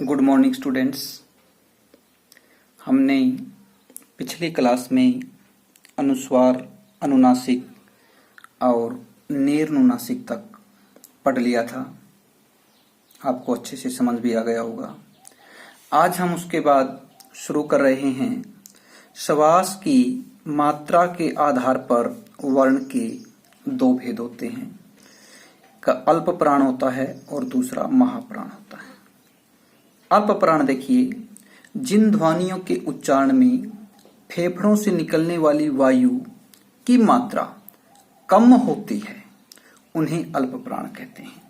Good morning students. हमने पिछली class में अनुस्वार, अनुनासिक और नेरनुनासिक तक पढ़ लिया था। आपको अच्छे से समझ भी आ गया होगा। आज हम उसके बाद शुरू कर रहे हैं श्वास की मात्रा के आधार पर वर्ण के दो भेद होते हैं। का अल्प प्राण होता है और दूसरा महाप्राण होता है। अल्प प्राण देखिए, जिन ध्वनियों के उच्चारण में फेफड़ों से निकलने वाली वायु की मात्रा कम होती है उन्हें अल्प प्राण कहते हैं।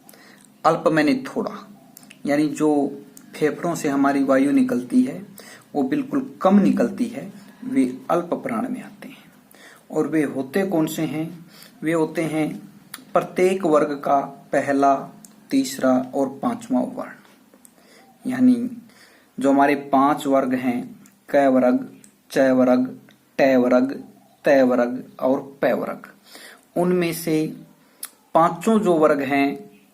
अल्प मैंने थोड़ा, यानी जो फेफड़ों से हमारी वायु निकलती है वो बिल्कुल कम निकलती है, वे अल्प प्राण में आते हैं। और वे होते कौन से हैं? वे होते हैं प्रत्येक वर्ग का पहला, तीसरा और पांचवा वर्ण। यानी जो हमारे 5 वर्ग हैं, क वर्ग, च वर्ग, ट वर्ग, त वर्ग और प वर्ग, उनमें से पांचों जो वर्ग हैं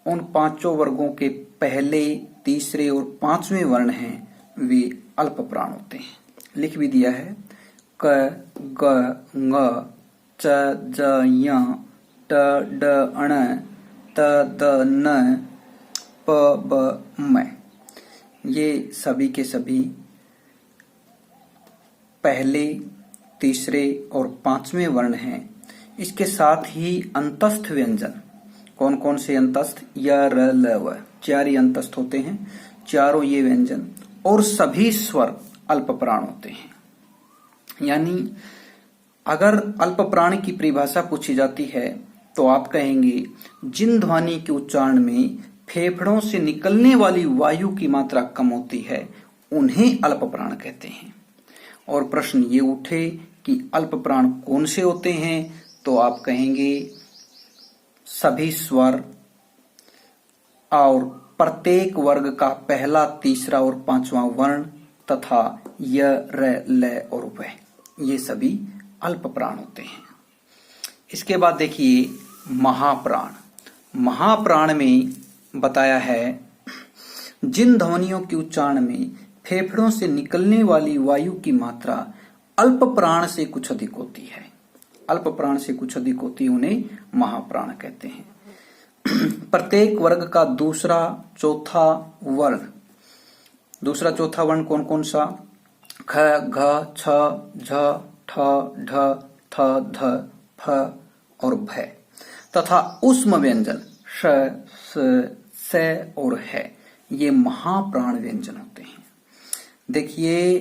उन पांचों वर्गों के पहले, तीसरे और पांचवें वर्ण हैं वे अल्प प्राण होते हैं। लिख भी दिया है क, ग, ng, च, ज, य, ट, ड, अण, त, द, न, प, ब, म। ये सभी के सभी पहले, तीसरे और पांचवें वर्ण हैं। इसके साथ ही अंतस्थ व्यंजन, कौन कौन से अंतस्थ? य, र, ल, व, 4 ही अंतस्थ होते हैं। चारों ये व्यंजन और सभी स्वर अल्प प्राण होते हैं। यानी अगर अल्प प्राण की परिभाषा पूछी जाती है तो आप कहेंगे जिन ध्वनि के उच्चारण में फेफड़ों से निकलने वाली वायु की मात्रा कम होती है उन्हें अल्प प्राण कहते हैं। और प्रश्न ये उठे कि अल्प प्राण कौन से होते हैं, तो आप कहेंगे सभी स्वर और प्रत्येक वर्ग का पहला, तीसरा और पांचवा वर्ण तथा य, र, ल और व, ये सभी अल्प प्राण होते हैं। इसके बाद देखिए महाप्राण। महाप्राण में बताया है जिन ध्वनियों के उच्चारण में फेफड़ों से निकलने वाली वायु की मात्रा अल्प प्राण से कुछ अधिक होती है, अल्प प्राण से कुछ अधिक होती है, उन्हें महाप्राण कहते हैं। प्रत्येक वर्ग का दूसरा, चौथा वर्ण, दूसरा चौथा वर्ण कौन कौन सा? ख, घ, छ, झ, ठ, ढ, थ, ध, फ और भ तथा उष्म व्यंजन श, स, स और है, ये महाप्राण व्यंजन होते हैं। देखिए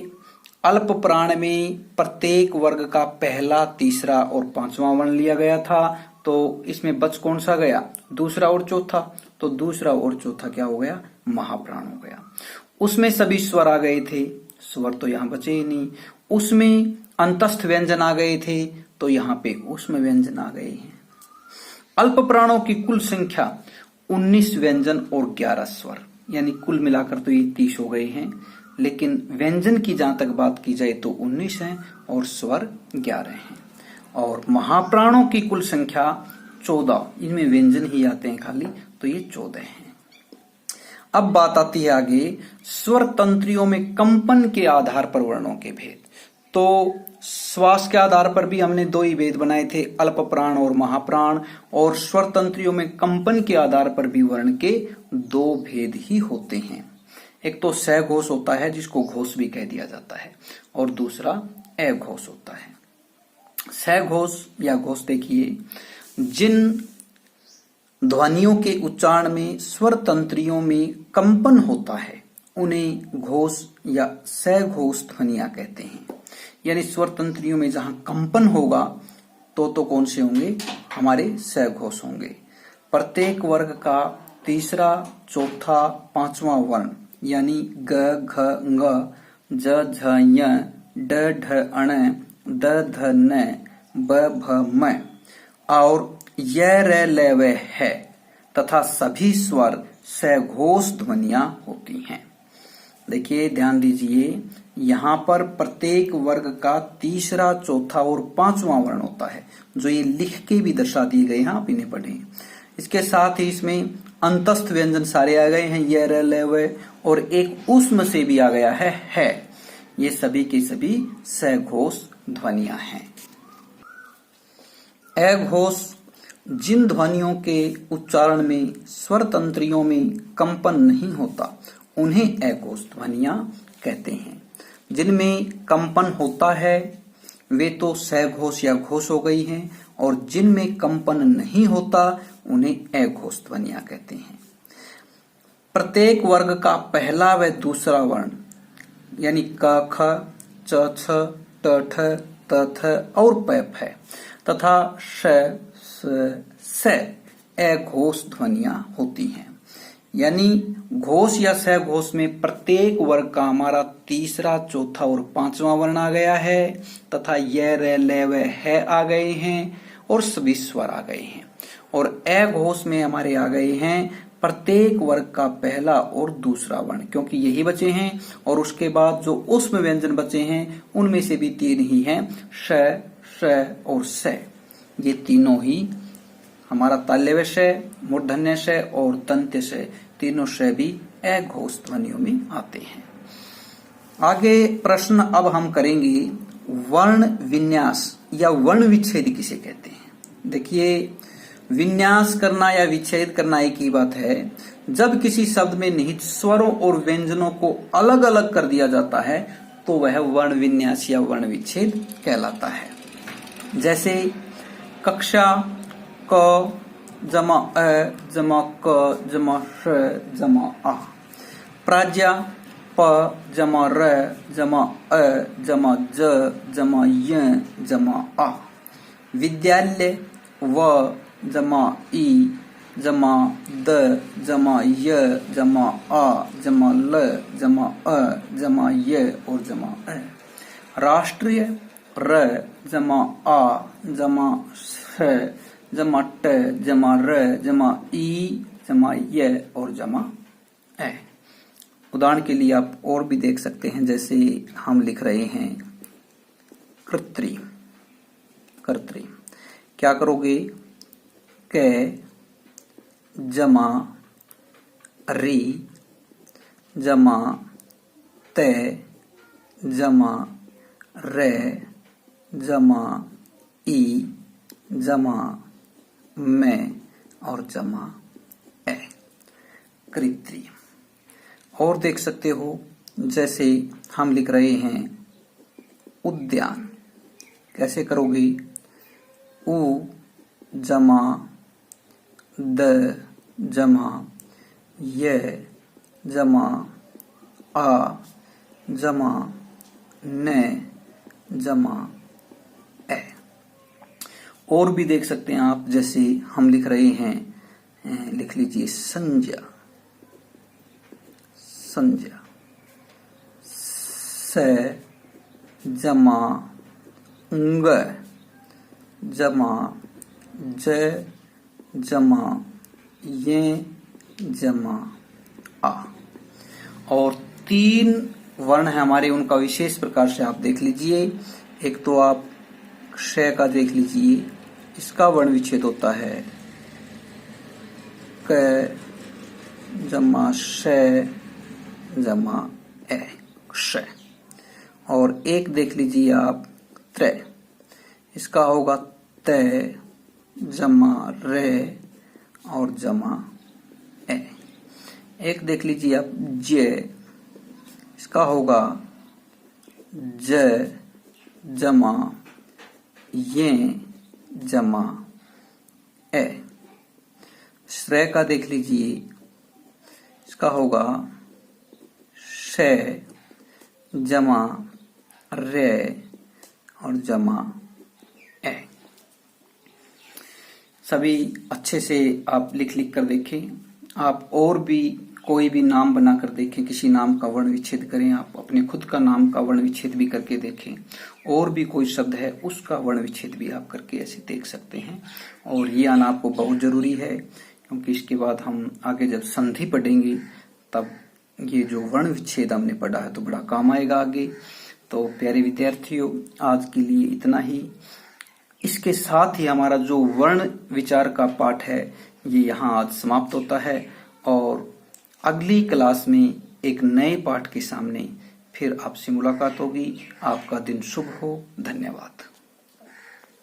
अल्प प्राण में प्रत्येक वर्ग का पहला, तीसरा और पांचवा वर्ण लिया गया था, तो इसमें बच कौन सा गया? दूसरा और चौथा। तो दूसरा और चौथा क्या हो गया? महाप्राण हो गया। उसमें सभी स्वर आ गए थे, स्वर तो यहाँ बचे ही नहीं। उसमें अंतस्थ व्यंजन आ गए थे, तो यहाँ पे उष्म व्यंजन आ गए हैं। अल्प प्राणों की कुल संख्या 19 व्यंजन और 11 स्वर, यानी कुल मिलाकर तो ये 30 हो गए हैं, लेकिन व्यंजन की जहां तक बात की जाए तो 19 हैं और स्वर 11 हैं। और महाप्राणों की कुल संख्या 14, इनमें व्यंजन ही आते हैं खाली, तो ये 14 हैं। अब बात आती है आगे स्वर तंत्रियों में कंपन के आधार पर वर्णों के भेद। तो श्वास के आधार पर भी हमने 2 ही भेद बनाए थे, अल्प प्राण और महाप्राण, और स्वर तंत्रियों में कंपन के आधार पर भी वर्ण के 2 भेद ही होते हैं। एक तो सघोष होता है जिसको घोष भी कह दिया जाता है, और दूसरा अघोष होता है। सघोष या घोष देखिए, जिन ध्वनियों के उच्चारण में स्वर तंत्रियों में कंपन होता है उन्हें घोष या सघोष ध्वनियां कहते हैं। यानी स्वर तंत्रियों में जहां कंपन होगा तो कौन से होंगे? हमारे सघोष होंगे। प्रत्येक वर्ग का तीसरा, चौथा, पांचवा वर्ण, यानी ग, घ, ng, ज, झ, य, ड, ढ, अण, द, ध, न, ब, भ, म और य, र, ल, व, है तथा सभी स्वर सघोष ध्वनियां होती हैं। देखिए ध्यान दीजिए, यहाँ पर प्रत्येक वर्ग का तीसरा, चौथा और पांचवा वर्ण होता है, जो ये लिख के भी दर्शा दिए गए हैं, आप इन्हें पढ़ें। इसके साथ ही इसमें अंतस्थ व्यंजन सारे आ गए हैं, य र ल व, और एक उष्म से भी आ गया है। ये सभी के सभी सघोष ध्वनियां हैं। अघोष जिन ध्वनियों के उच्चारण में स्वर तंत्रियों में कंपन नहीं होता उन्हें अघोष ध्वनियां कहते हैं। जिनमें कंपन होता है वे तो सघोष या घोष हो गई हैं, और जिनमें कंपन नहीं होता उन्हें अघोष ध्वनियां कहते हैं। प्रत्येक वर्ग का पहला व दूसरा वर्ण यानी क ख च छ ट ठ त थ और प फ तथा श स अघोष ध्वनियां होती हैं। यानी घोष या सघोष में प्रत्येक वर्ग का हमारा तीसरा, चौथा और पांचवा वर्ण आ गया है तथा य र ल व है आ गए हैं और सभी स्वर आ गए हैं। और अघोष में हमारे आ गए हैं प्रत्येक वर्ग का पहला और दूसरा वर्ण, क्योंकि यही बचे हैं। और उसके बाद जो उष्म व्यंजन बचे हैं उनमें से भी तीन ही हैं, श, श और स। ये तीनों ही हमारा ताल्यव श, मूर्धन्य श और दंत्य श, तीनों श भी अघोष ध्वनियों में आते हैं। आगे प्रश्न अब हम करेंगे वर्ण विन्यास या वर्ण विच्छेद किसे कहते हैं। देखिए, विन्यास करना या विच्छेद करना एक ही बात है। जब किसी शब्द में निहित स्वरों और व्यंजनों को अलग अलग कर दिया जाता है तो वह वर्ण विन्यास या वर्ण विच्छेद कहलाता है। जैसे कक्षा क जमा अ जमा क जमा श जमा आ, प्राज्ञा प जमा र जमा अ जमा ज जमा य जमा आ, विद्यालय व जमा ई जमा द जमा य जमा आ जमा ल जमा अ जमा य और जमा अ, राष्ट्रीय र जमा आ जमा श जमा ट जमा र जमा ई जमा य और जमा ए। उदाहरण के लिए आप और भी देख सकते हैं, जैसे हम लिख रहे हैं कृत्रिम, कर्तृम। क्या करोगे, क जमा री जमा त जमा र जमा ई जमा में और जमा ए, कृत्रिम। और देख सकते हो, जैसे हम लिख रहे हैं उद्यान। कैसे करोगे, उ जमा द जमा य जमा आ जमा न जमा ए। और भी देख सकते हैं आप, जैसे हम लिख रहे हैं, लिख लीजिए संज्ञा, संज्ञा स जमा उंग जमा ज जमा ये जमा आ। और तीन वर्ण है हमारे, उनका विशेष प्रकार से आप देख लीजिए। एक तो आप श का देख लीजिए, इसका वर्ण विच्छेद होता है क जमा श जमा ए, श। और एक देख लीजिए आप त्र, इसका होगा त जमा रे और जमा ए। एक देख लीजिए आप ज, इसका होगा ज जमा ये जमा ए। श्रेय का देख लीजिए, इसका होगा श जमा रे और जमा ए। सभी अच्छे से आप लिख लिख कर देखें। आप और भी कोई भी नाम बनाकर देखें, किसी नाम का वर्ण विच्छेद करें, आप अपने खुद का नाम का वर्ण विच्छेद भी करके देखें। और भी कोई शब्द है उसका वर्ण विच्छेद भी आप करके ऐसे देख सकते हैं। और ये आना आपको बहुत जरूरी है, क्योंकि इसके बाद हम आगे जब संधि पढ़ेंगे तब ये जो वर्ण विच्छेद हमने पढ़ा है तो बड़ा काम आएगा आगे। तो प्यारे विद्यार्थियों, आज के लिए इतना ही। इसके साथ ही हमारा जो वर्ण विचार का पाठ है ये यहाँ आज समाप्त होता है और अगली क्लास में एक नए पाठ के सामने फिर आपसे मुलाकात होगी। आपका दिन शुभ हो। धन्यवाद।